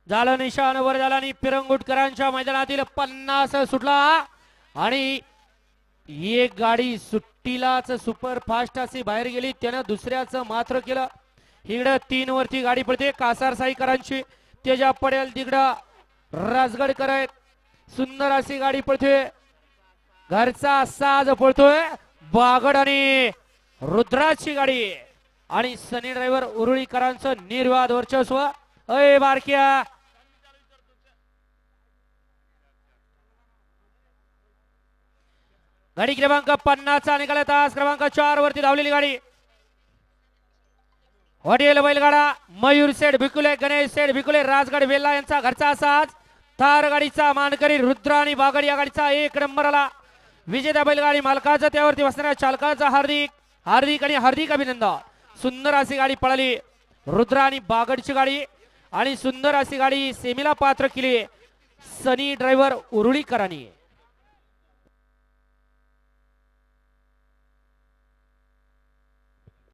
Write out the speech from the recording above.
झालं निशाण वर झाला आणि पिरंगुटकरांच्या मैदानातील 50 सुटला आणि एक गाडी सुट्टीलाच सुपर फास्ट अशी बाहेर गेली, त्यानं दुसऱ्याचं मात्र केलं. इकडं 3 वरती गाडी पडते कासार साईकरांची, तेजा पडेल तिकडं राजगडकर आहेत. सुंदर अशी गाडी पडते, घरचा साज पडतोय बागड आणि रुद्राची गाडी आणि सनी ड्रायव्हर उरुळीकरांचं निर्वाद वर्चस्व. अय बारक्या गाडी क्रमांक 50 चा निकाल तास क्रमांक 4 वरती धावलेली गाडी हॉटेल बैलगाडा मयूर सेठ भिकुले, गणेश सेठ भिकुले, राजगड वेल्ला यांचा घरचा साज. थार गाडीचा मानकरी रुद्र आणि बागड या गाडीचा 1 नंबर आला. विजेत्या बैलगाडी मालकाचं त्यावरती बसणाऱ्या चालकाचं हार्दिक हार्दिक आणि हार्दिक अभिनंदन. सुंदर अशी गाडी पळाली रुद्र आणि बागडची गाडी आणि सुंदर अशी गाडी सेमीला पात्र केली सनी ड्रायव्हर उरुळीकरांनी.